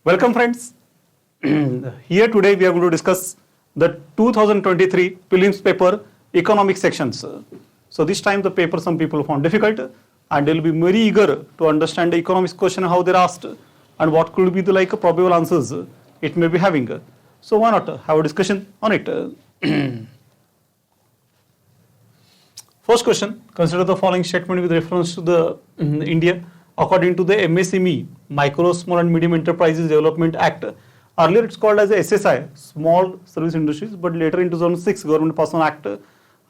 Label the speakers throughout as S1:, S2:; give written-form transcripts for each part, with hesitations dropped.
S1: Welcome friends. Here today we are going to discuss the 2023 prelims paper economic sections. So this time the paper some people found difficult and they will be very eager to understand the economics question, how they are asked and what could be the probable answers it may be having. So why not have a discussion on it. First question, consider the following statement with reference to the India. According to the MSME, Micro, Small and Medium Enterprises Development Act, earlier it's called as a SSI, Small Service Industries, but later in 2006 government passed an act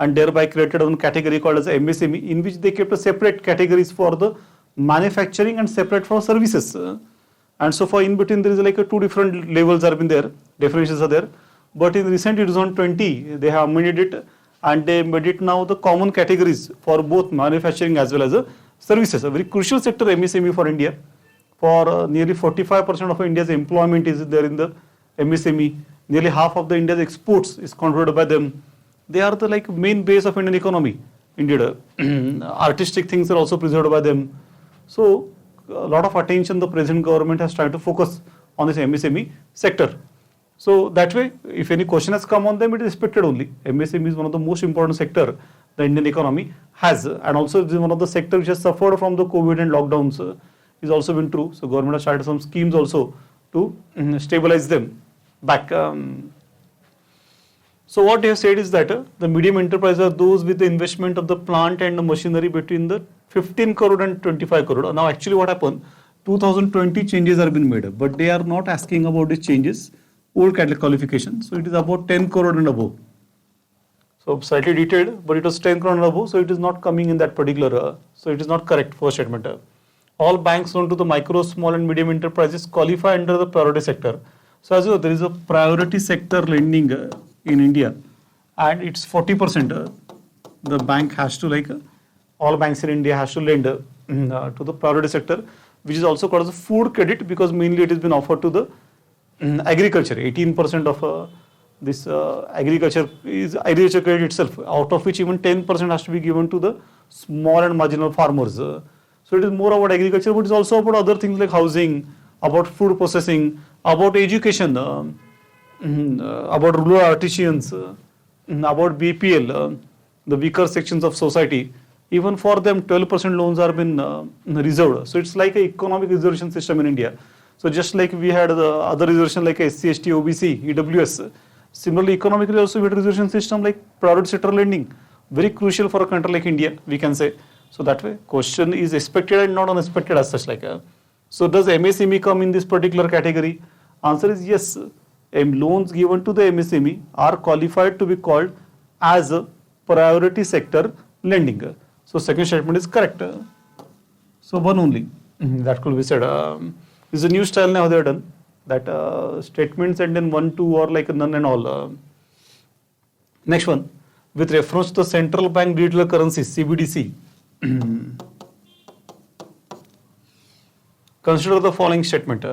S1: and thereby created one category called as MSME, in which they kept a separate categories for the manufacturing and separate for services. And so for in between there is two different levels are been there, definitions are there. But in recent 2020 they have amended it and they made it now the common categories for both manufacturing as well as services. A very crucial sector MSME for India. For nearly 45% of India's employment is there in the MSME. Nearly half of the India's exports is controlled by them. They are the main base of Indian economy. Indeed, artistic things are also preserved by them. So a lot of attention the present government has tried to focus on this MSME sector. So that way, if any question has come on them, it is expected only. MSME is one of the most important sector the Indian economy has, and also it is one of the sectors which has suffered from the COVID and lockdowns. Is also been true. So government has started some schemes also to stabilize them back. So what they have said is that the medium enterprises are those with the investment of the plant and the machinery between the 15 crore and 25 crore. Now actually what happened, 2020 changes are been made, but they are not asking about these changes, old qualification. So it is about 10 crore and above. So slightly detailed, but it was 10 crore and above, so it is not coming in that particular, so it is not correct first statement. All banks loan to the micro, small and medium enterprises qualify under the priority sector. So as you know, there is a priority sector lending in India and it's 40%. The bank has to all banks in India has to lend to the priority sector, which is also called as a food credit because mainly it has been offered to the agriculture. 18% of this agriculture is agriculture credit itself, out of which even 10% has to be given to the small and marginal farmers. So it is more about agriculture, but it is also about other things like housing, about food processing, about education, about rural artisans, about BPL, the weaker sections of society. Even for them, 12% loans are been reserved. So it's like an economic reservation system in India. So just like we had the other reservation like SC, ST, OBC, EWS. Similarly, economically also we had a reservation system like private sector lending. Very crucial for a country like India, we can say. So that way, question is expected and not unexpected as such. So does MSME come in this particular category? Answer is yes. Loans given to the MSME are qualified to be called as a priority sector lending. So second statement is correct. So one only that could be said. This is a new style now they have done that statements and then 1, 2 or none and all. Next one, with reference to the central bank digital currency CBDC. Consider the following statement.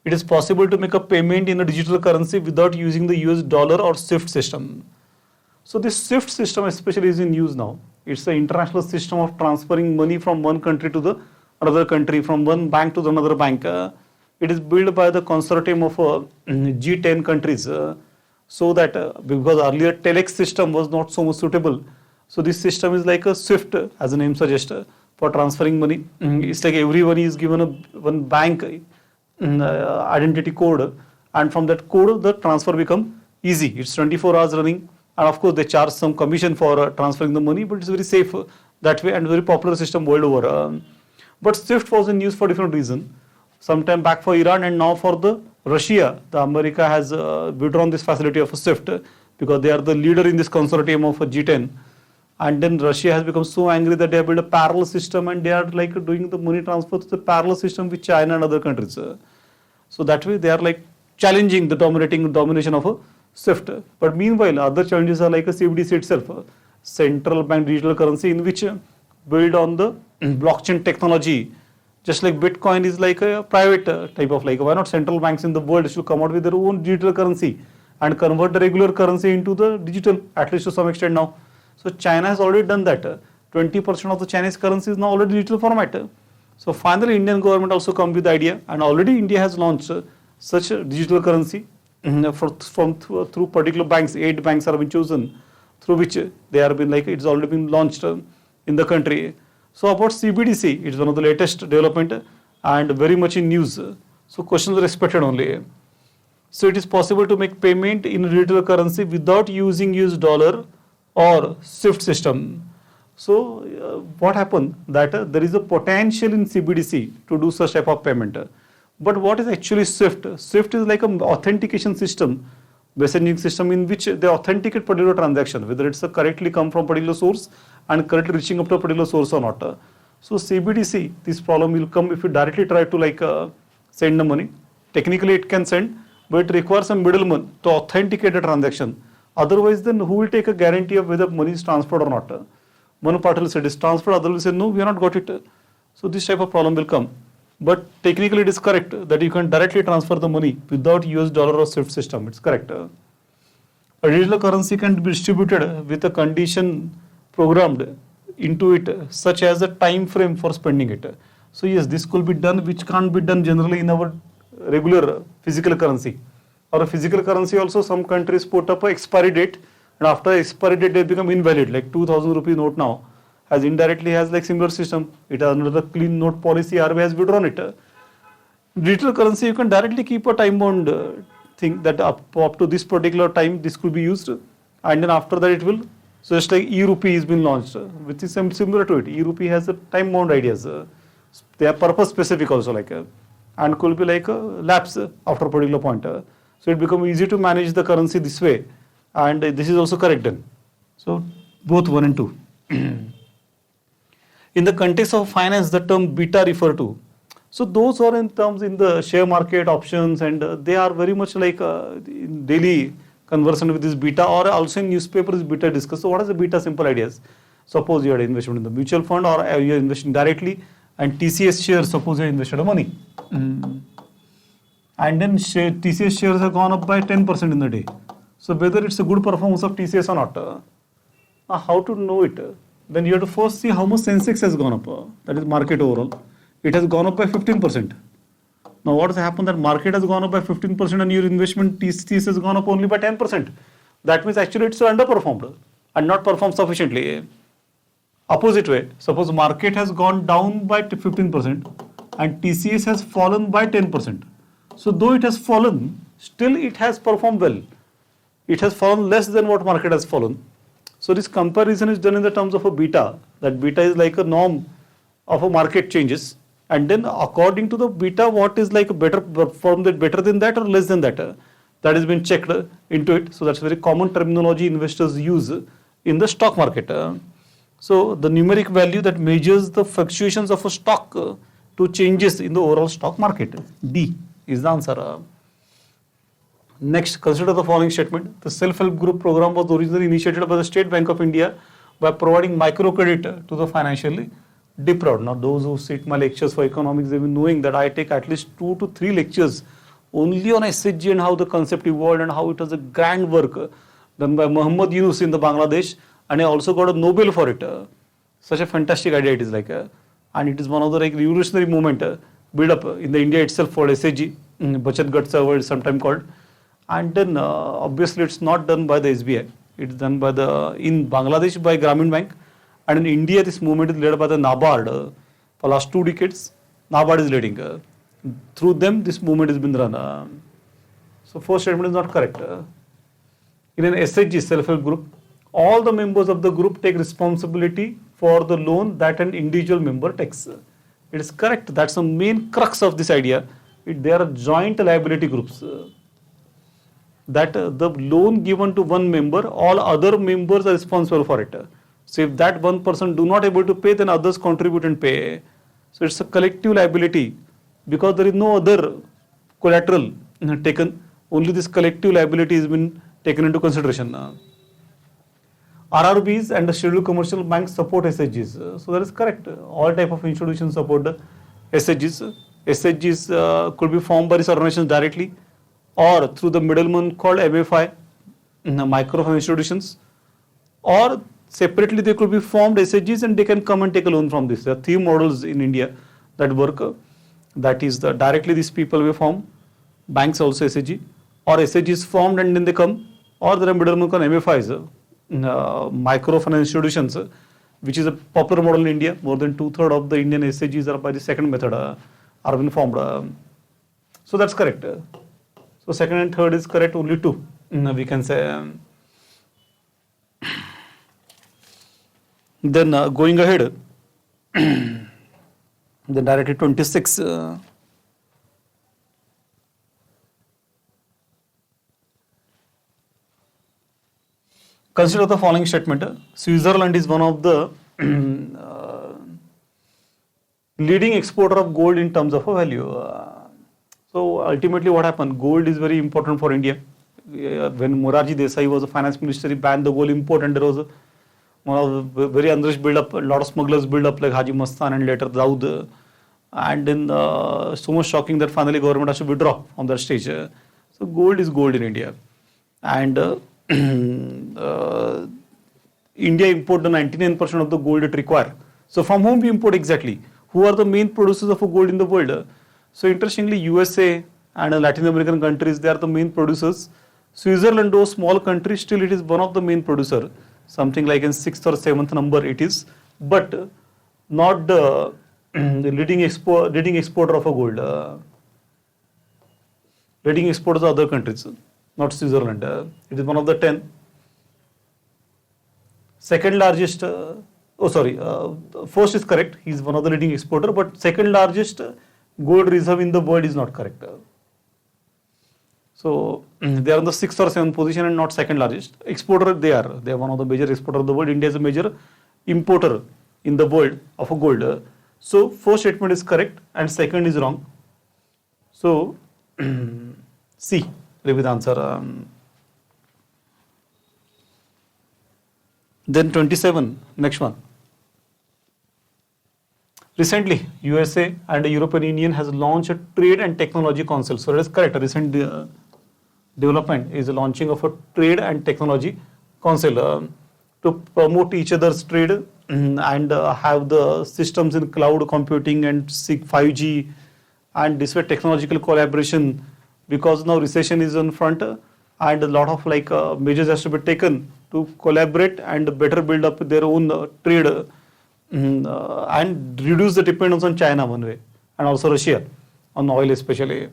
S1: It is possible to make a payment in a digital currency without using the US dollar or Swift system. So this Swift system especially is in use now. It's the international system of transferring money from one country to the another country, from one bank to another bank. It is built by the consortium of G10 countries. So that because earlier telex system was not so much suitable. So this system is like a Swift, as the name suggests, for transferring money. It's like everyone is given one bank identity code, and from that code the transfer become easy. It's 24 hours running, and of course they charge some commission for transferring the money, but it's very safe that way and very popular system world over. But Swift was in use for different reason. Sometime back for Iran and now for the Russia, the America has withdrawn this facility of Swift because they are the leader in this consortium of G10. And then Russia has become so angry that they have built a parallel system and they are doing the money transfer to the parallel system with China and other countries. So that way they are challenging the domination of a Swift. But meanwhile, other challenges are like a CBDC itself, central bank digital currency in which build on the blockchain technology. Just like Bitcoin is like a private type of why not central banks in the world should come out with their own digital currency and convert the regular currency into the digital, at least to some extent now. So China has already done that. 20% of the Chinese currency is now already digital format. So finally Indian government also come with the idea, and already India has launched such a digital currency through particular banks. 8 banks are been chosen through which they are been it's already been launched in the country. So about CBDC, it's one of the latest development and very much in news. So questions are expected only. So it is possible to make payment in digital currency without using US dollar or Swift system. So what happened that there is a potential in CBDC to do such type of payment. But what is actually Swift? Swift is like an authentication system, messaging system in which they authenticate particular transaction, whether it's correctly come from particular source and correctly reaching up to a particular source or not. So CBDC, this problem will come if you directly try to send the money. Technically it can send, but it requires a middleman to authenticate the transaction. Otherwise, then who will take a guarantee of whether money is transferred or not? One party will say it is transferred, other will say no, we have not got it. So this type of problem will come. But technically it is correct that you can directly transfer the money without US dollar or Swift system. It's correct. A digital currency can be distributed with a condition programmed into it, such as a time frame for spending it. So yes, this could be done, which can't be done generally in our regular physical currency. Or a physical currency also, some countries put up an expiry date, and after expiry date they become invalid. Like 2000 rupee note now has indirectly has similar system. It has another clean note policy, RBI has withdrawn it. Digital currency, you can directly keep a time bound thing that up to this particular time this could be used, and then after that it will. So just like e-rupee has been launched, which is similar to it. E-rupee has a time bound ideas. They are purpose specific also and could be lapse after a particular point. So it becomes easy to manage the currency this way, and this is also correct then. So both 1 and 2. In the context of finance, the term beta refer to. So those are in terms in the share market options, and they are very much in daily conversation with this beta, or also in newspapers beta discussed. So what is the beta? Simple ideas. Suppose you had investment in the mutual fund, or you are investing directly, and TCS shares, suppose you invested money. And then TCS shares have gone up by 10% in the day. So whether it's a good performance of TCS or not, how to know it? Then you have to first see how much Sensex has gone up, that is market overall. It has gone up by 15%. Now what has happened that market has gone up by 15% and your investment TCS has gone up only by 10%. That means actually it's underperformed and not performed sufficiently. Opposite way, suppose market has gone down by 15% and TCS has fallen by 10%. So though it has fallen, still it has performed well. It has fallen less than what market has fallen. So this comparison is done in the terms of a beta. That beta is like a norm of a market changes. And then according to the beta, what is like a better perform that better than that or less than that? That has been checked into it. So that's very common terminology investors use in the stock market. So the numeric value that measures the fluctuations of a stock to changes in the overall stock market. D is the answer. Next, consider the following statement. The self-help group program was originally initiated by the State Bank of India by providing microcredit to the financially deprived. Now, those who sit my lectures for economics, they've been knowing that I take at least 2 to 3 lectures only on SHG and how the concept evolved and how it was a grand work done by Muhammad Yunus in the Bangladesh, and I also got a Nobel for it. Such a fantastic idea it is and it is one of the revolutionary movement built up in the India itself for SHG, Bachat Gat server is sometimes called. And then obviously it's not done by the SBI. It's done by in Bangladesh by Grameen Bank, and in India this movement is led by the NABARD. For last 2 decades, NABARD is leading. Through them this movement has been run. So first statement is not correct. In an SHG, self-help group, all the members of the group take responsibility for the loan that an individual member takes. It is correct. That's the main crux of this idea. They are joint liability groups. That the loan given to one member, all other members are responsible for it. So if that one person do not able to pay, then others contribute and pay. So it's a collective liability because there is no other collateral taken. Only this collective liability has been taken into consideration. RRBs and the scheduled commercial banks support SHGs. So that is correct. All type of institutions support the SHGs. SHGs could be formed by these organizations directly or through the middleman called MFI, microfinance institutions, or separately they could be formed SHGs and they can come and take a loan from this. There are 3 models in India that work. That is directly these people will form, banks also SHG, or SHG is formed and then they come, or there are middlemen called MFIs, microfinance institutions, which is a popular model in India. More than 2/3 of the Indian SHGs are by the second method are been formed. So that's correct. So second and third is correct, only two. We can say. Then going ahead, the Directive 26. Consider the following statement. Switzerland is one of the leading exporter of gold in terms of a value. So ultimately what happened? Gold is very important for India. When Morarji Desai was the finance minister, he banned the gold import, and there was one of the very unrest build up, a lot of smugglers build up like Haji Mastan and later Dawood. And then so much shocking that finally government has to withdraw on that stage. So gold is gold in India. And India import the 99% of the gold it require. So from whom we import exactly? Who are the main producers of gold in the world? So interestingly, USA and Latin American countries, they are the main producers. Switzerland, though small country, still it is one of the main producer. Something like in 6th or 7th number it is, but not the leading exporter of a gold. Leading exporters are other countries, not Switzerland. It is one of the 10. Second largest, first is correct, he is one of the leading exporter, but second largest gold reserve in the world is not correct. So they are on the 6th or 7th position and not second largest. Exporter they are one of the major exporter of the world. India is a major importer in the world of a gold. So first statement is correct and second is wrong. So C will be the answer. Then 27, next one. Recently, USA and the European Union has launched a Trade and Technology Council. So that is correct. A recent development is the launching of a Trade and Technology Council to promote each other's trade and have the systems in cloud computing and seek 5G and this way technological collaboration, because now recession is in front and a lot of measures has to be taken to collaborate and better build up their own trade and reduce the dependence on China one way and also Russia on oil especially.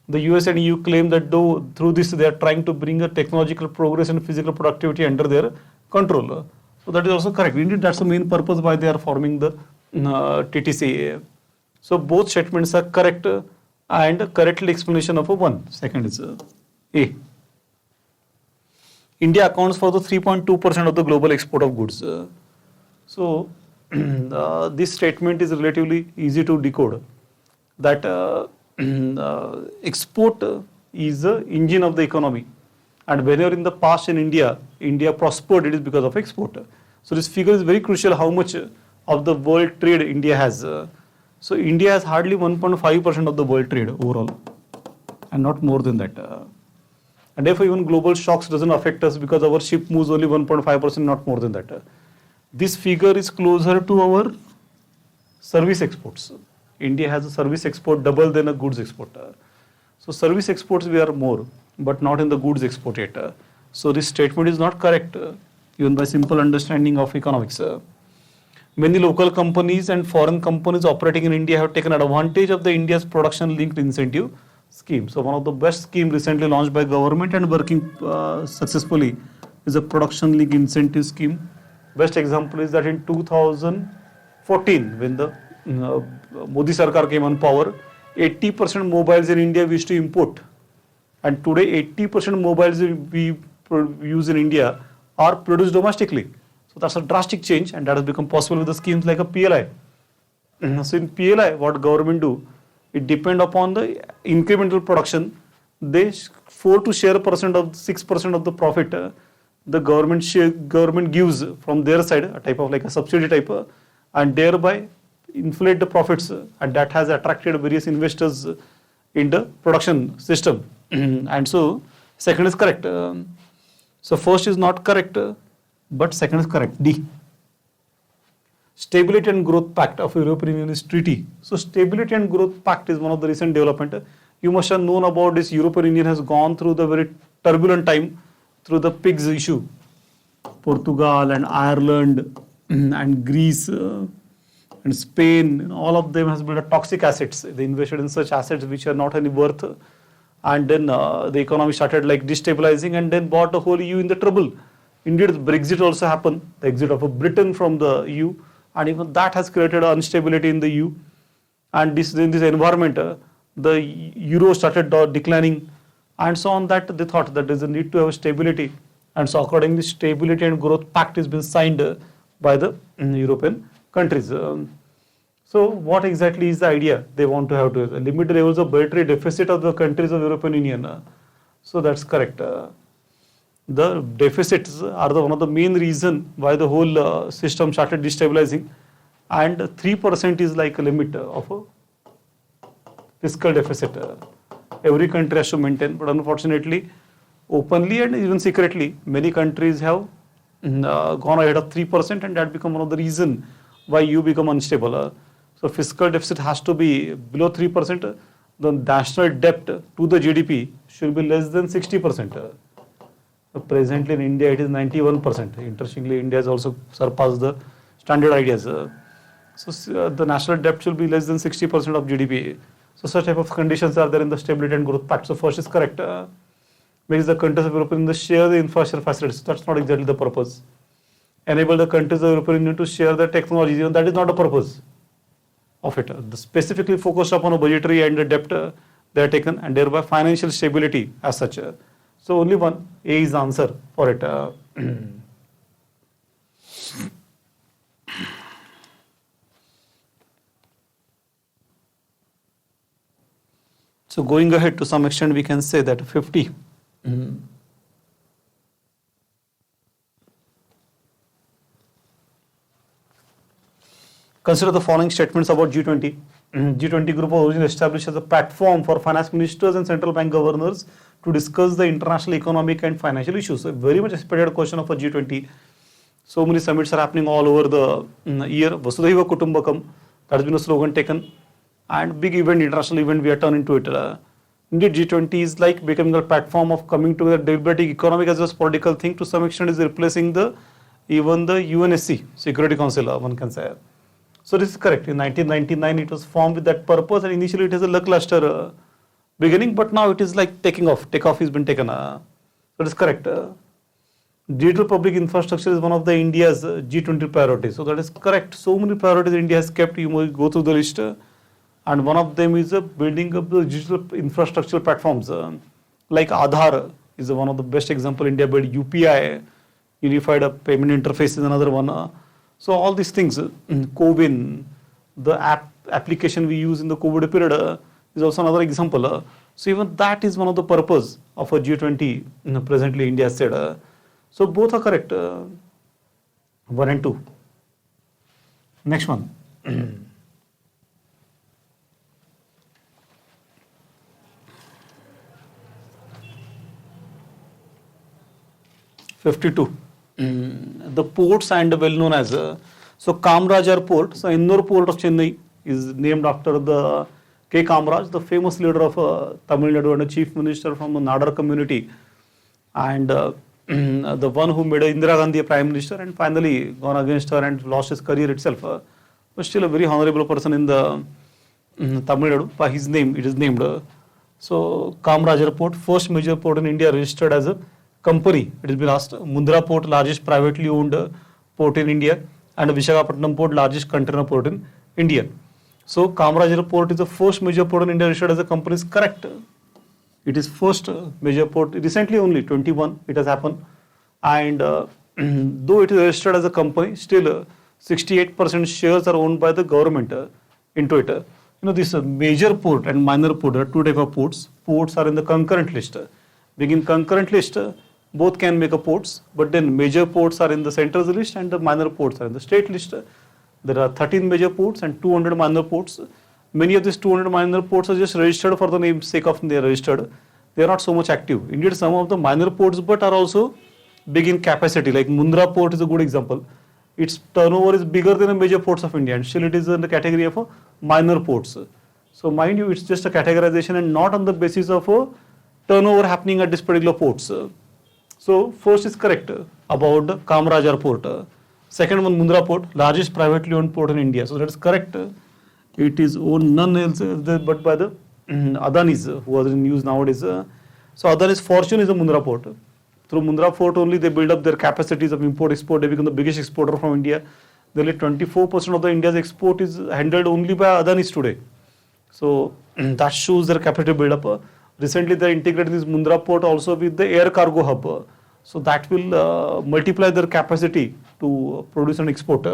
S1: The US and EU claim that though through this they are trying to bring a technological progress and physical productivity under their control. So that is also correct. Indeed, that's the main purpose why they are forming the TTC. So both statements are correct and correctly explanation of a one. Second is A. India accounts for the 3.2% of the global export of goods. So this statement is relatively easy to decode. That export is the engine of the economy, and whenever in the past in India prospered, it is because of export. So this figure is very crucial, how much of the world trade India has. So India has hardly 1.5% of the world trade overall and not more than that. And therefore even global shocks doesn't affect us because our ship moves only 1.5%, not more than that. This figure is closer to our service exports. India has a service export double than a goods export. So service exports we are more, but not in the goods export yet. So this statement is not correct, even by simple understanding of economics. Many local companies and foreign companies operating in India have taken advantage of the India's production linked incentive scheme. So one of the best scheme recently launched by government and working successfully is a production linked incentive scheme. Best example is that in 2014, when the Modi Sarkar came on power, 80% mobiles in India we used to import, and today 80% mobiles we use in India are produced domestically. So that's a drastic change, and that has become possible with the schemes like a PLI. So in PLI, what government do, it depend upon the incremental production. They 4 to share percent of 6% of the profit the government gives from their side, a type of like a subsidy type, and thereby inflate the profits, and that has attracted various investors in the production system. And so second is correct. So first is not correct, but second is correct. D. Stability and Growth Pact of European Union is treaty. So Stability and Growth Pact is one of the recent development. You must have known about this. European Union has gone through the very turbulent time through the pigs issue. Portugal and Ireland and Greece and Spain, all of them has built toxic assets. They invested in such assets which are not any worth, and then the economy started like destabilizing, and then brought the whole EU in the trouble. Indeed, Brexit also happened, the exit of Britain from the EU, and even that has created instability in the EU. And in this environment, the euro started declining, and so on. That they thought that there is a need to have stability, and so accordingly, stability and growth pact has been signed by the European countries. So what exactly is the idea they want to have to limit the levels of budgetary deficit of the countries of European Union? So that's correct. The deficits are one of the main reason why the whole system started destabilizing, and 3% is like a limit of a fiscal deficit. Every country has to maintain, but unfortunately, openly and even secretly, many countries have gone ahead of 3%, and that become one of the reason why you become unstable. So fiscal deficit has to be below 3%. The national debt to the GDP should be less than 60%. Presently in India, it is 91%. Interestingly, India has also surpassed the standard ideas. So the national debt should be less than 60% of GDP. So such type of conditions are there in the Stability and Growth Pact. So first is correct. Makes the countries of European Union share the infrastructure facilities. That's not exactly the purpose. Enable the countries of European Union to share the technologies. Even that is not the purpose of it. Specifically focused upon a budgetary and the debt they are taken, and thereby financial stability as such. So only one, A is the answer for it. So going ahead, to some extent we can say that 50. Consider the following statements about G20. G20 group was originally established as a platform for finance ministers and central bank governors to discuss the international economic and financial issues. So very much expected question of a G20. So many summits are happening all over the year. Vasudhaiva Kutumbakam, that has been a slogan taken. And big event, international event, we are turning to it. Indeed, G20 is like becoming a platform of coming together, deliberating economic as well as political thing. To some extent is replacing even the UNSC, Security Council, one can say. So this is correct. In 1999, it was formed with that purpose, and initially it is a lackluster beginning, but now it is like taking off. Takeoff has been taken. So it is correct. Digital public infrastructure is one of the India's G20 priorities. So that is correct. So many priorities India has kept. You must go through the list. And one of them is building up the digital infrastructure platforms. Like Aadhaar is one of the best example India built. UPI, Unified Payment Interface, is another one. So all these things, CoWIN, the application we use in the COVID period is also another example. So even that is one of the purpose of a G20 presently India has said. So both are correct, 1 and 2. Next one. 52. The ports and well known as so Kamarajar Port. So Ennore Port of Chennai is named after the K. Kamaraj, the famous leader of Tamil Nadu and a chief minister from the Nadar community, and the one who made Indira Gandhi a prime minister and finally gone against her and lost his career itself. But still a very honorable person in the Tamil Nadu. By his name, it is named. So Kamarajar Port, first major port in India, registered as a company. It has been asked. Mundra Port, largest privately owned port in India, and Visakhapatnam Port, largest container port in India. So Kamarajar Port is the first major port in India registered as a company. Is correct. It is first major port. Recently only 21 it has happened, and though it is registered as a company, still 68% shares are owned by the government into it. This major port and minor port, there are two types of ports. Ports are in the concurrent list. Being concurrent list, both can make a ports, but then major ports are in the central list and the minor ports are in the state list. There are 13 major ports and 200 minor ports. Many of these 200 minor ports are just registered for the name sake of they are registered. They are not so much active. Indeed, some of the minor ports but are also big in capacity. Like Mundra Port is a good example. Its turnover is bigger than the major ports of India, and still it is in the category of minor ports. So mind you, it's just a categorization and not on the basis of a turnover happening at this particular ports. So first is correct about the Kamarajar port. Second one, Mundra port, largest privately owned port in India. So that is correct. It is owned none else but by the Adanis, who are in news nowadays. So Adani's fortune is the Mundra port. Through Mundra port only they build up their capacities of import export. They become the biggest exporter from India. Nearly 24% of the India's export is handled only by Adanis today. So that shows their capacity build up. Recently they integrated this Mundra port also with the air cargo hub. So that will multiply their capacity to produce and export.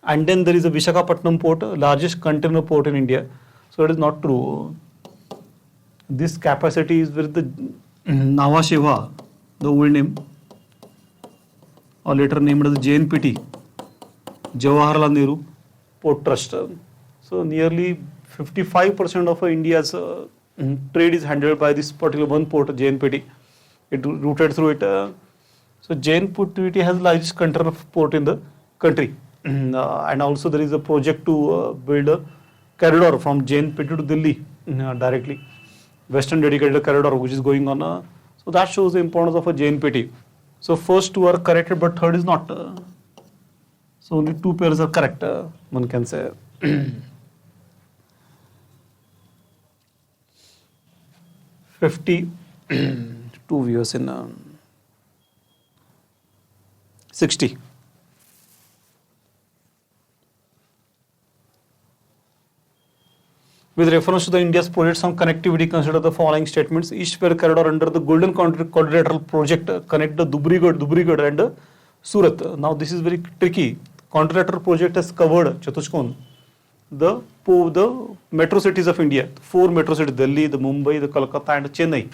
S1: And then there is a Visakhapatnam port, largest container port in India. So it is not true. This capacity is with the Nhava Sheva, the old name, or later named as the JNPT, Jawaharlal Nehru Port Trust. So nearly 55% of India's trade is handled by this particular one port, JNPT. It routed through it. So JNPT has the largest container port in the country. And also there is a project to build a corridor from JNPT to Delhi directly. Western dedicated corridor which is going on. So that shows the importance of a JNPT. So first two are corrected but third is not. So only two pairs are correct, one can say. 52 viewers in 60. With reference to the India's projects on connectivity, consider the following statements. East-West corridor under the Golden Quadrilateral project connect the Dhubrigad and Surat. Now this is very tricky. Quadrilateral project has covered Chatushkon, the metro cities of India, 4 metro cities, Delhi, the Mumbai, the Kolkata and Chennai.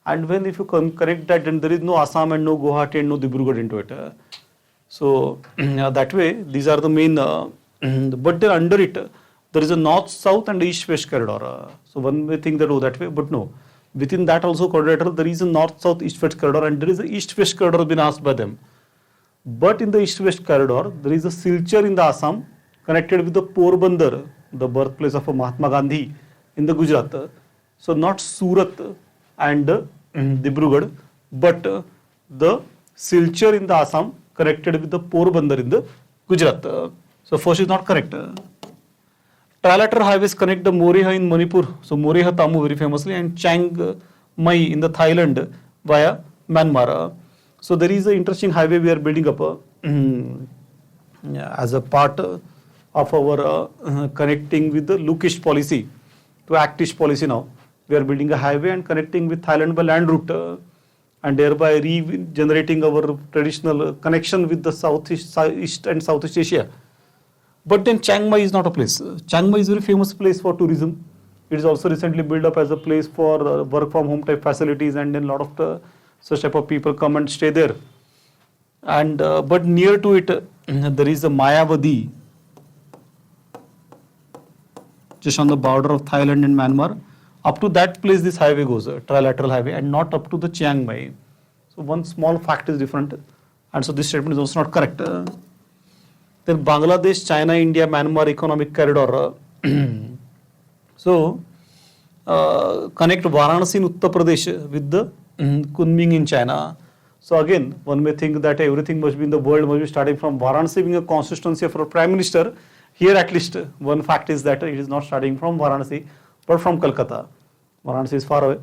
S1: And when if you connect that, then there is no Assam and no Guwahati and no Dibrugarh into it. So that way, these are the main, but then under it, there is a north-south and east-west corridor. So one may think that, oh, that way, but no. Within that also quadrilateral, there is a north-south, east-west corridor and there is a east-west corridor been asked by them. But in the east-west corridor, there is a Silchar in the Assam connected with the Porbandar, the birthplace of Mahatma Gandhi in the Gujarat. So not Surat and Dibrugarh, but the Silchar in the Assam connected with the Porbandar in the Gujarat. So first is not correct. Trilateral highways connect the Moreha in Manipur, so Moreha Tamu very famously, and Chiang Mai in the Thailand via Myanmar. So there is an interesting highway we are building up as a part of our connecting with the Look-ish policy to Act-ish policy now. We are building a highway and connecting with Thailand by land route and thereby regenerating our traditional connection with the East and Southeast Asia. But then Chiang Mai is not a place. Chiang Mai is a very famous place for tourism. It is also recently built up as a place for work from home type facilities, and then a lot of such type of people come and stay there. And but near to it, there is a Mayavadi, just on the border of Thailand and Myanmar. Up to that place this highway goes, a trilateral highway, and not up to the Chiang Mai. So one small fact is different, and so this statement is also not correct. Then Bangladesh, China, India, Myanmar economic corridor. So connect Varanasi in Uttar Pradesh with the Kunming in China. So again, one may think that everything must be in the world must be starting from Varanasi being a constituency for a prime minister. Here at least one fact is that it is not starting from Varanasi but from Calcutta. Varanasi is far away.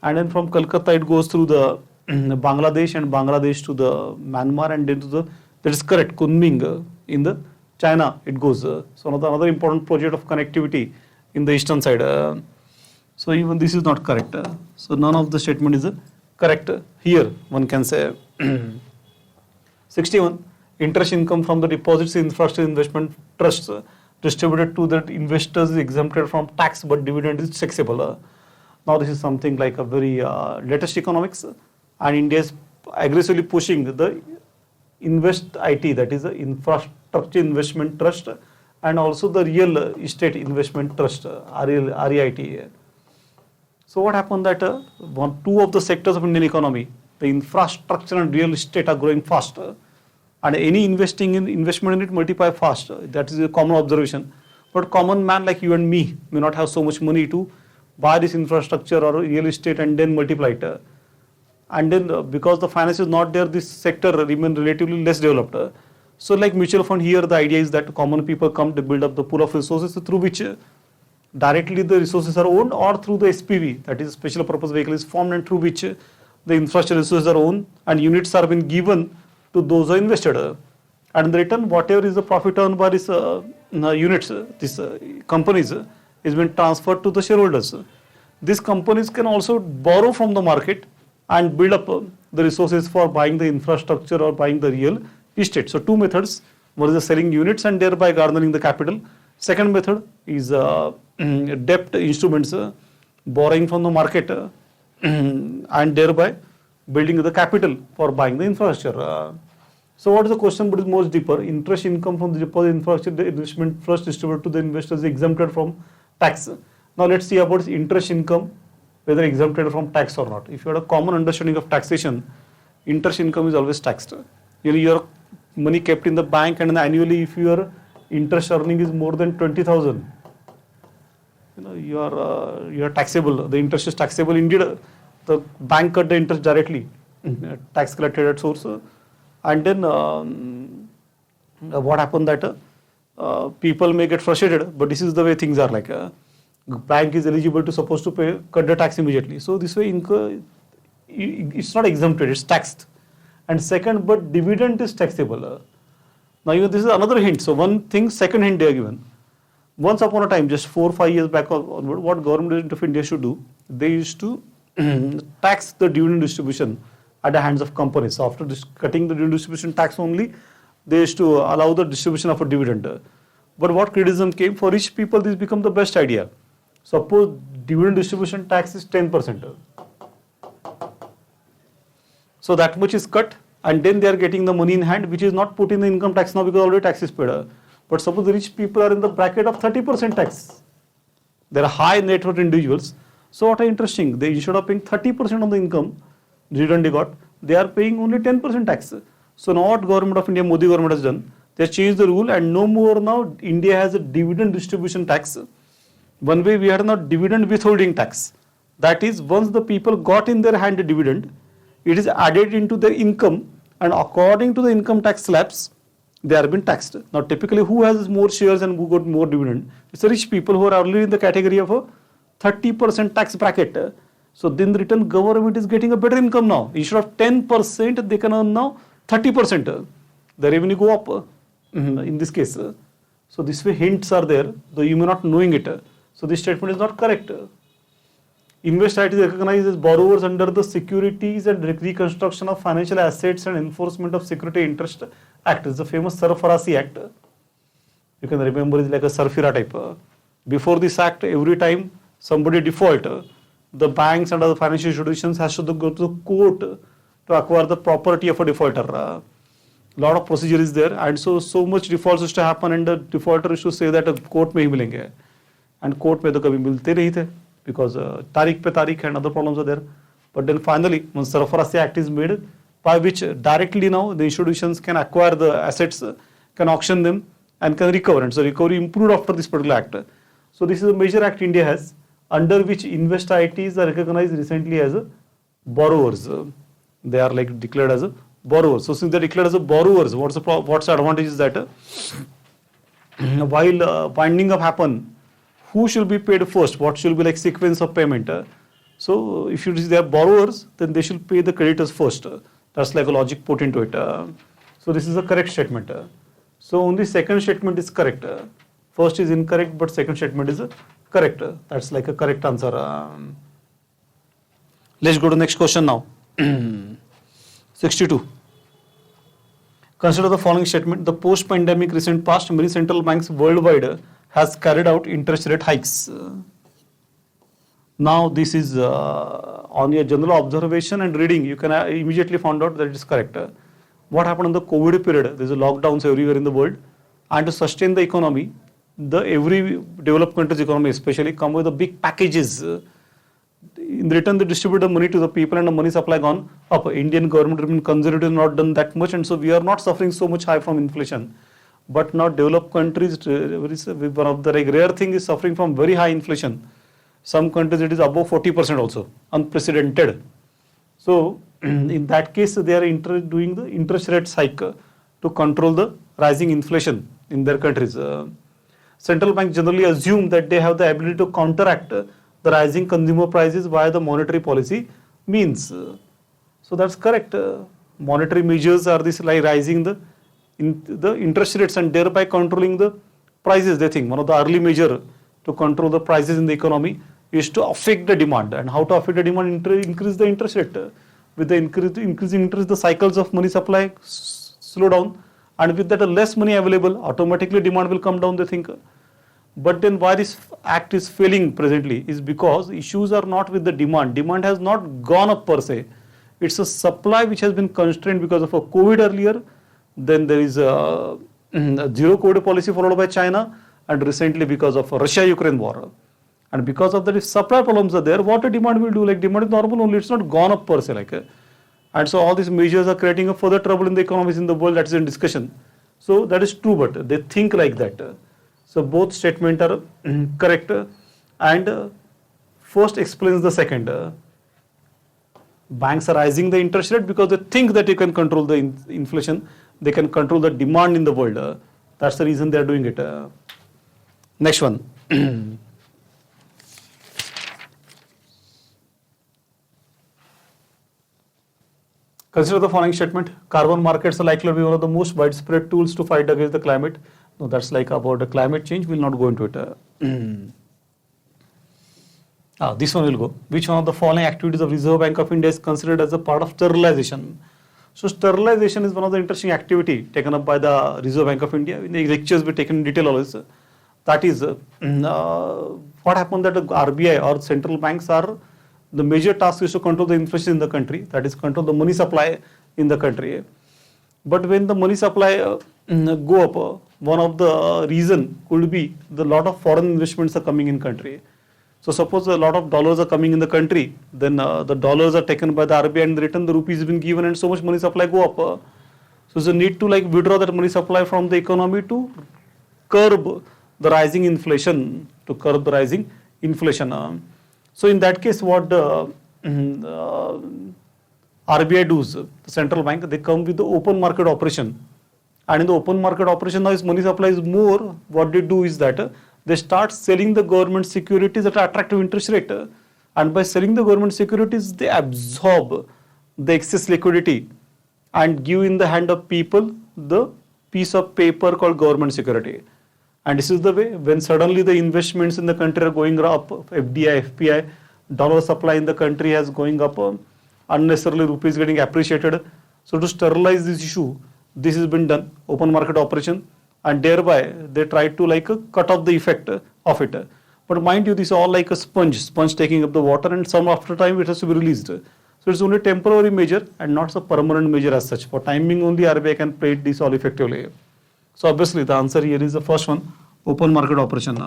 S1: And then from Calcutta it goes through the Bangladesh and Bangladesh to the Myanmar and then to the, that is correct, Kunming in the China it goes. So another important project of connectivity in the eastern side. So even this is not correct. So none of the statement is correct here, one can say. 61. Interest income from the deposits in infrastructure investment trusts distributed to the investors is exempted from tax but dividend is taxable. Now this is something like a very latest economics, and India is aggressively pushing the Invest IT, that is the Infrastructure Investment Trust, and also the Real Estate Investment Trust, REIT. So what happened that two of the sectors of Indian economy, the infrastructure and real estate are growing faster, and any investment in it multiply fast. That is a common observation. But common man like you and me may not have so much money to buy this infrastructure or real estate and then multiply it. And then because the finance is not there, this sector remain relatively less developed. So like mutual fund here, the idea is that common people come to build up the pool of resources through which directly the resources are owned, or through the SPV, that is special purpose vehicle, is formed, and through which the infrastructure resources are owned and units are being given to those who are invested. And in return, whatever is the profit earned by these units, these companies, is being transferred to the shareholders. These companies can also borrow from the market and build up the resources for buying the infrastructure or buying the real estate. So two methods: one is the selling units and thereby garnering the capital. Second method is debt instruments, borrowing from the market and thereby building the capital for buying the infrastructure. So what is the question, but is most deeper? Interest income from the deposit infrastructure investment first distributed to the investors is exempted from tax. Now let's see about interest income, whether exempted from tax or not. If you have a common understanding of taxation, interest income is always taxed. Your money kept in the bank, and annually if your interest earning is more than 20,000, you are taxable. The interest is taxable indeed. The bank cut the interest directly, tax collected at source. And then what happened that people may get frustrated, but this is the way things are. Like bank is eligible to supposed to cut the tax immediately. So this way it's not exempted, it's taxed. And second, but dividend is taxable. Now even this is another hint. So one thing, second hint they are given. Once upon a time, just 4 or 5 years back onward, what government of India should do, they used to tax the dividend distribution at the hands of companies. So after cutting the dividend distribution tax only, they used to allow the distribution of a dividend. But what criticism came, for rich people this become the best idea. Suppose dividend distribution tax is 10%. So that much is cut, and then they are getting the money in hand, which is not put in the income tax now because already tax is paid. But suppose the rich people are in the bracket of 30% tax. They are high net worth individuals. So what are interesting, they instead of paying 30% of the income dividend they got, they are paying only 10% tax. So now what government of India, Modi government has done, they have changed the rule, and no more now India has a dividend distribution tax. One way we had now dividend withholding tax. That is, once the people got in their hand a dividend, it is added into their income, and according to the income tax slabs, they are being taxed. Now typically who has more shares and who got more dividend? It's the rich people who are already in the category of a 30% tax bracket. So then the return government is getting a better income now. Instead of 10%, they can earn now 30%. The revenue go up in this case. So this way hints are there, though you may not knowing it. So this statement is not correct. Investors is recognized as borrowers under the Securities and Reconstruction of Financial Assets and Enforcement of Security Interest Act. It's the famous Sarfarasi Act. You can remember it's like a Sarfira type. Before this act, every time somebody default, the banks and other financial institutions has to go to the court to acquire the property of a defaulter. Lot of procedure is there, and so much defaults used to happen, and the defaulter used to say that a court mein hi milenge, and court mein to kabhi milte nahi the, because tarikh pe tarikh and other problems are there. But then finally, when Sarfarasi Act is made, by which directly now the institutions can acquire the assets, can auction them, and can recover. And so recovery improved after this particular act. So this is a major act India has, under which investor ITs are recognized recently as borrowers. They are like declared as borrowers. So since they are declared as borrowers, what's the advantage is that while winding up happen, who should be paid first? What should be like sequence of payment? So if they are borrowers, then they should pay the creditors first. That's like a logic put into it. So this is a correct statement. So only second statement is correct. First is incorrect, but second statement is correct. That's like a correct answer. Let's go to next question now. 62. Consider the following statement. The post-pandemic recent past, many central banks worldwide has carried out interest rate hikes. Now this is on your general observation and reading, you can immediately find out that it is correct. What happened in the COVID period? There is a lockdowns everywhere in the world, and to sustain the economy, every developed country's economy especially come with the big packages. In return, they distribute the money to the people, and the money supply gone up. Indian government has been conservative, not done that much, and so we are not suffering so much high from inflation. But now developed countries, one of the rare thing is suffering from very high inflation. Some countries it is above 40% also, unprecedented. So in that case, they are doing the interest rate hike to control the rising inflation in their countries. Central banks generally assume that they have the ability to counteract the rising consumer prices via the monetary policy means. So that's correct. Monetary measures are this like rising the interest rates and thereby controlling the prices. They think one of the early measure to control the prices in the economy is to affect the demand. And how to affect the demand? Increase the interest rate. With the increasing interest, the cycles of money supply slow down, and with that less money available, automatically demand will come down, they think. But then why this act is failing presently is because issues are not with the demand. Demand has not gone up per se. It's a supply which has been constrained because of a COVID earlier. Then there is a zero COVID policy followed by China, and recently because of Russia-Ukraine war. And because of that, if supply problems are there, what the demand will do? Like demand is normal only, it's not gone up per se. And so all these measures are creating a further trouble in the economies in the world. That is in discussion. So that is true, but they think like that. So both statements are correct, and first explains the second. Banks are raising the interest rate because they think that they can control the inflation, they can control the demand in the world. That's the reason they are doing it. Next one. Consider the following statement. Carbon markets are likely to be one of the most widespread tools to fight against the climate. No, that's like about the climate change. We'll not go into it. This one will go. Which one of the following activities of Reserve Bank of India is considered as a part of sterilization? So sterilization is one of the interesting activity taken up by the Reserve Bank of India. In the lectures we taken in detail always. That is what happened that the RBI or central banks are, the major task is to control the inflation in the country, that is control the money supply in the country. But when the money supply go up, one of the reason could be the lot of foreign investments are coming in country. So suppose a lot of dollars are coming in the country, then the dollars are taken by the RBI and in return the rupees has been given and so much money supply go up. So there's a need to like withdraw that money supply from the economy to curb the rising inflation, So in that case, what the RBI does, the central bank, they come with the open market operation. And in the open market operation, now if money supply is more, what they do is that they start selling the government securities at an attractive interest rate. And by selling the government securities, they absorb the excess liquidity and give in the hand of people the piece of paper called government security. And this is the way, when suddenly the investments in the country are going up, FDI, FPI, dollar supply in the country has going up, unnecessarily rupees getting appreciated. So to sterilize this issue, this has been done, open market operation, and thereby they try to like cut off the effect of it. But mind you, this is all like a sponge taking up the water, and some after time it has to be released. So it's only a temporary measure and not a permanent measure as such. For timing only RBI can play this all effectively. So obviously the answer here is the first one, open market operation.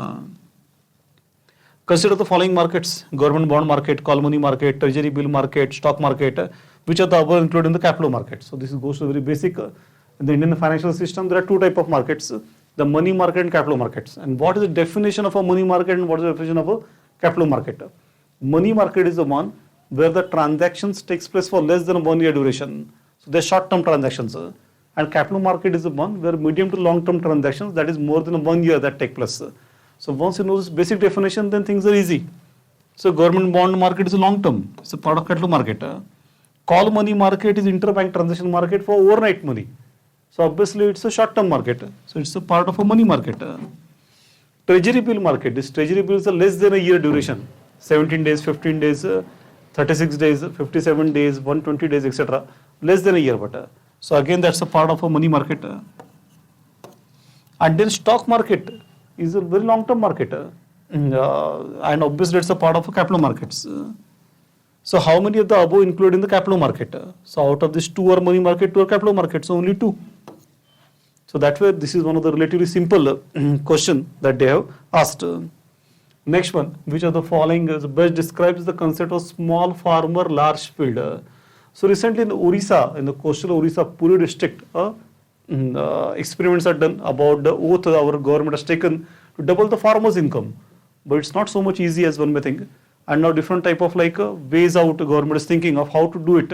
S1: Consider the following markets: government bond market, call money market, treasury bill market, stock market, which are the above included in the capital market. So this goes to very basic. In the Indian financial system, there are two types of markets, the money market and capital markets. And what is the definition of a money market and what is the definition of a capital market? Money market is the one where the transactions takes place for less than 1 year duration. So they're short-term transactions. And capital market is the one where medium to long-term transactions, that is more than 1 year that take place. So once you know this basic definition, then things are easy. So government bond market is a long-term, it's a part of capital market. Call money market is interbank transaction market for overnight money. So obviously it's a short-term market. So it's a part of a money market. Treasury bill market, this treasury bills are less than a year duration, 17 days, 15 days, 36 days, 57 days, 120 days, etc. Less than a year. So again, that's a part of a money market. And then stock market is a very long-term market. And obviously it's a part of a capital markets. So how many of the above included in the capital market? So out of this, 2 are money market, 2 are capital market, so only 2. So that way, this is one of the relatively simple question that they have asked. Next one, which of the following best describes the concept of small farmer, large field? So recently in Orissa, in the coastal Orissa, Pune district, a experiments are done about the oath our government has taken to double the farmers' income. But it's not so much easy as one may think. And now different type of ways out government is thinking of how to do it,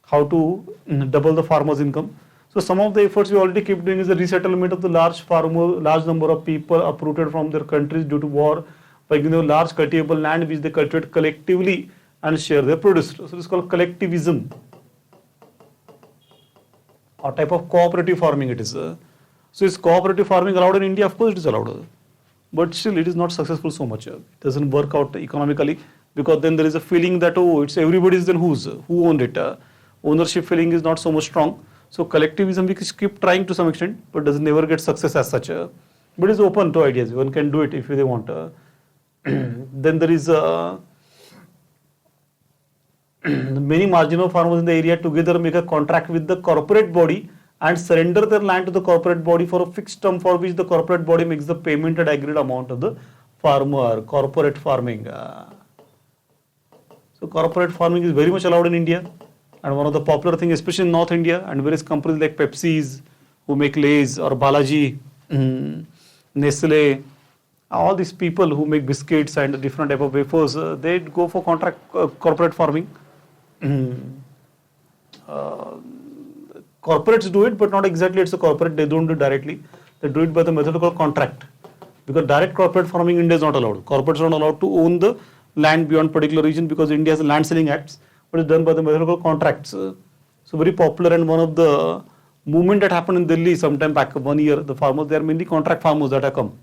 S1: how to double the farmers' income. So some of the efforts we already keep doing is the resettlement of the large number of people uprooted from their countries due to war by large cultivable land which they cultivate collectively and share their produce. So it's called collectivism, or type of cooperative farming it is. So is cooperative farming allowed in India? Of course it is allowed. But still it is not successful so much. It doesn't work out economically, because then there is a feeling that, oh, it's everybody's, then who owned it? Ownership feeling is not so much strong. So collectivism we keep trying to some extent, but doesn't never get success as such. But is open to ideas. One can do it if they want. Then there is many marginal farmers in the area together make a contract with the corporate body and surrender their land to the corporate body for a fixed term, for which the corporate body makes the payment at agreed amount of the farmer. Corporate farming. So corporate farming is very much allowed in India, and one of the popular things, especially in North India, and various companies like Pepsi's who make Lay's, or Balaji, Nestle, all these people who make biscuits and different type of wafers, they go for contract corporate farming. Corporates do it, but not exactly it's a corporate, they don't do it directly. They do it by the method called contract. Because direct corporate farming in India is not allowed. Corporates are not allowed to own the land beyond particular region, because India has a land selling acts, but it's done by the method called contracts. So very popular, and one of the movement that happened in Delhi sometime back, 1 year, the farmers, they are mainly contract farmers that have come.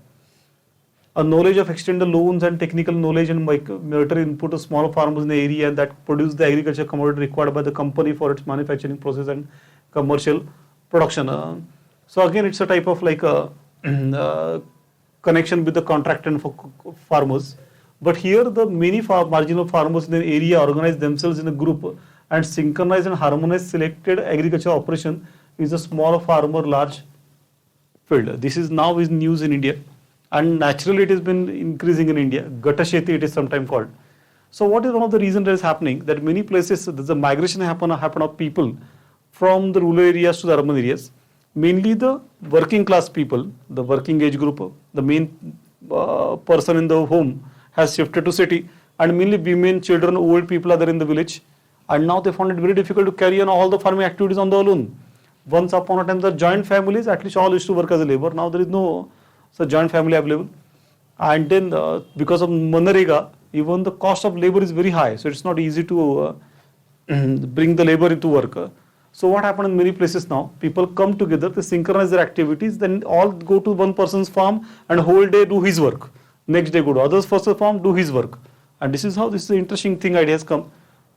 S1: A knowledge of extended loans and technical knowledge and military input of small farmers in the area that produce the agriculture commodity required by the company for its manufacturing process and commercial production. So again, it's a type of connection with the contract and farmers. But here the many marginal farmers in the area organize themselves in a group and synchronize and harmonize selected agriculture operation is a small farmer large field. This is now is news in India. And naturally it has been increasing in India. Gata Sheti it is sometimes called. So what is one of the reasons that is happening? That many places there's a migration happen of people from the rural areas to the urban areas. Mainly the working class people, the working age group, the main person in the home has shifted to city, and mainly women, children, old people are there in the village. And now they found it very difficult to carry on all the farming activities on their own. Once upon a time the joint families, at least all used to work as a labor. Now there is no so joint family available, and then because of Manrega, even the cost of labor is very high, so it's not easy to bring the labor into work. So what happened in many places now, people come together, they synchronize their activities, then all go to one person's farm and whole day do his work. Next day go to others person's farm, do his work. And this is how this is an interesting thing idea has come.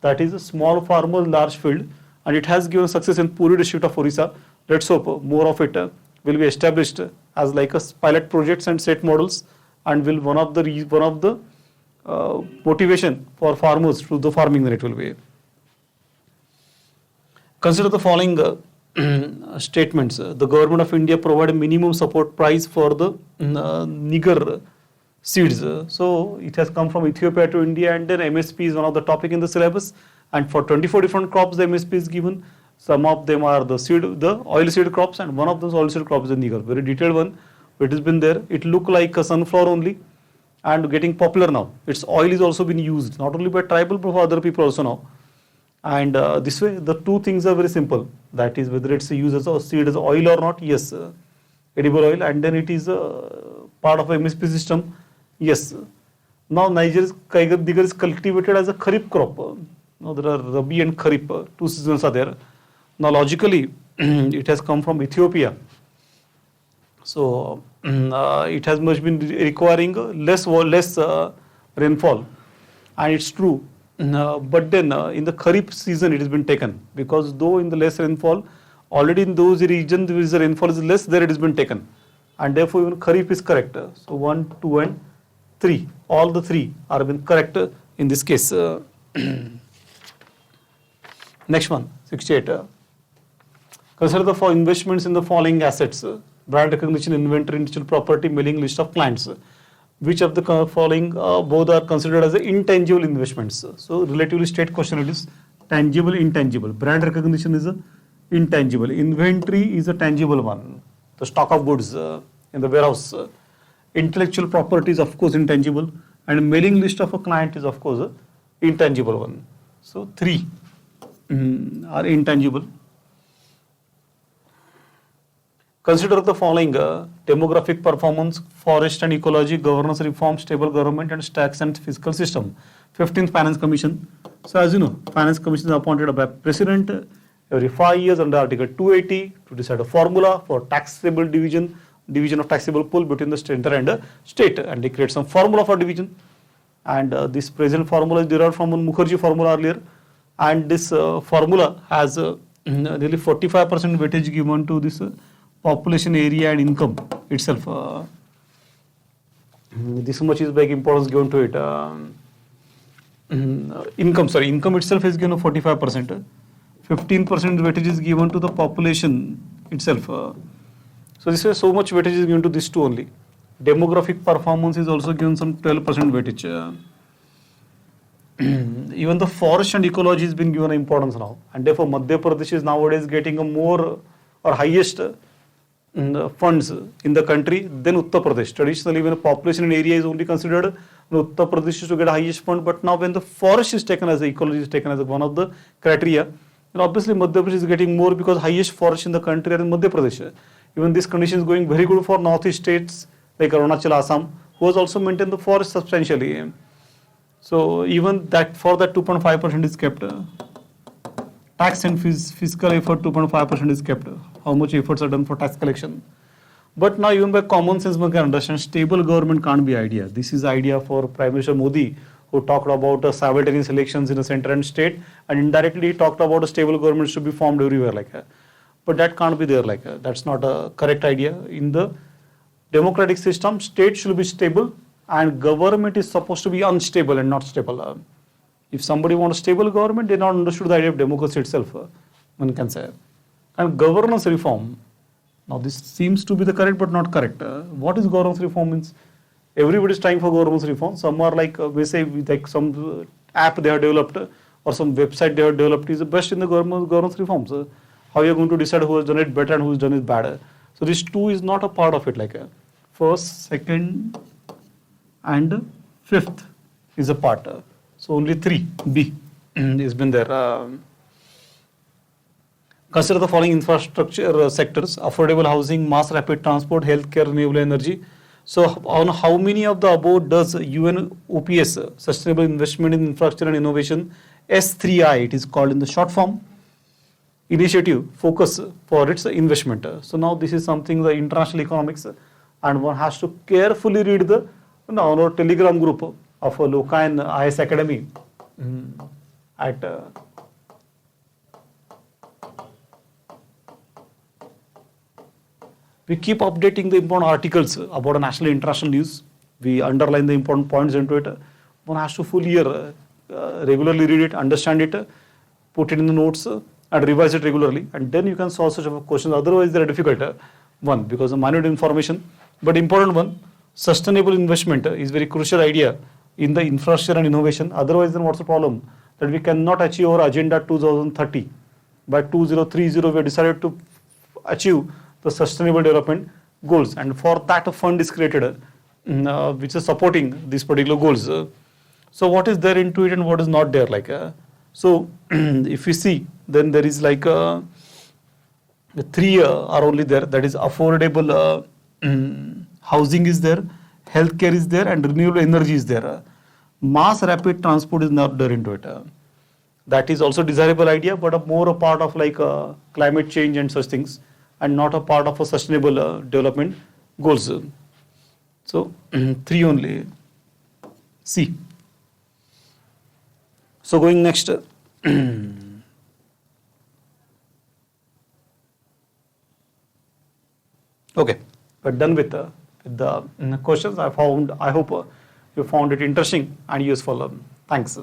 S1: That is a small farmer, large field, and it has given success in Pune district of Orissa. Let's hope more of it will be established as like a pilot projects and set models, and will one of the motivation for farmers to the farming that it will be. Consider the following statements. The government of India provide a minimum support price for the nigger seeds. So it has come from Ethiopia to India, and then MSP is one of the topic in the syllabus, and for 24 different crops the MSP is given. Some of them are the oil seed crops, and one of those oil seed crops is the nigger. Very detailed one. It has been there. It look like a sunflower only, and getting popular now. Its oil is also been used, not only by tribal but for other people also now. And this way, the two things are very simple. That is, whether it's used as a seed as oil or not, yes, edible oil, and then it is part of a MSP system, yes. Now Nigger is cultivated as a kharif crop. Now there are Rabi and Kharif, two seasons are there. Now logically, it has come from Ethiopia. So it has much been requiring less rainfall, and it's true. But then in the Kharif season it has been taken, because though in the less rainfall, already in those regions where the rainfall is less, there it has been taken, and therefore even Kharif is correct. So 1, 2 and 3, all the 3 are been correct in this case. Next one, 68. Consider the investments in the following assets: brand recognition, inventory, intellectual property, mailing list of clients. Which of the following both are considered as intangible investments? So relatively straight question it is: tangible, intangible. Brand recognition is intangible. Inventory is a tangible one. The stock of goods in the warehouse. Intellectual property is of course intangible, and mailing list of a client is of course a intangible one. So 3 are intangible. Consider the following: demographic performance, forest and ecology, governance reform, stable government, and tax and fiscal system. 15th Finance Commission. So as you know, Finance Commission is appointed by President every 5 years under Article 280 to decide a formula for taxable division of taxable pool between the center and state, and they create some formula for division. And this present formula is derived from one Mukherjee formula earlier, and this formula has nearly 45% weightage given to this population, area and income itself. This much is big importance given to it. Income itself is given 45%. 15% weightage is given to the population itself. So this is so much weightage is given to this two only. Demographic performance is also given some 12% weightage. Even the forest and ecology has been given importance now, and therefore Madhya Pradesh is nowadays getting a more or highest funds in the country than Uttar Pradesh. Traditionally, when a population and area is only considered, Uttar Pradesh is to get highest fund, but now when the forest is taken as ecology is taken as one of the criteria, then obviously Madhya Pradesh is getting more because highest forest in the country are in Madhya Pradesh. Even this condition is going very good for northeast states like Arunachal, Assam, who has also maintained the forest substantially. So even that for that 2.5% is kept. Tax and fiscal effort 2.5% is kept. How much efforts are done for tax collection? But now even by common sense one can understand stable government can't be idea. This is idea for Prime Minister Modi, who talked about simultaneous elections in the center and state, and indirectly he talked about a stable government should be formed everywhere like that. But that can't be there like that. That's not a correct idea. In the democratic system, state should be stable and government is supposed to be unstable and not stable. If somebody wants a stable government, they not understood the idea of democracy itself, one can say. And governance reform, now this seems to be the correct but not correct. What is governance reform means? Everybody is trying for governance reform. Some are like, we say like some app they have developed or some website they have developed is the best in the governance reforms. How you are going to decide who has done it better and who has done it bad? So this two is not a part of it like first, second and fifth is a part. So only 3B has been there. Consider the following infrastructure sectors: affordable housing, mass rapid transport, healthcare, renewable energy. So on how many of the above does UNOPS, Sustainable Investment in Infrastructure and Innovation, S3I, it is called in the short form, initiative, focus for its investment. So now this is something the international economics, and one has to carefully read the our Telegram group of Lokayan IS Academy at we keep updating the important articles about a national international news. We underline the important points into it. One has to fully regularly read it, understand it, put it in the notes and revise it regularly, and then you can solve such of questions. Otherwise they are difficult. One, because of minute information, but important one, sustainable investment is very crucial idea in the infrastructure and innovation. Otherwise, then what's the problem? That we cannot achieve our agenda 2030. By 2030, we have decided to achieve the sustainable development goals, and for that a fund is created which is supporting these particular goals. So what is there into it and what is not there like? So if we see, then there is like the 3 are only there. That is affordable housing is there, healthcare is there, and renewable energy is there. Mass rapid transport is not there into it. That is also desirable idea, but more a part of like climate change and such things, and not a part of a sustainable development goals. So 3 only. C. So going next. Okay, we're done with the questions. I hope you found it interesting and useful. Thanks.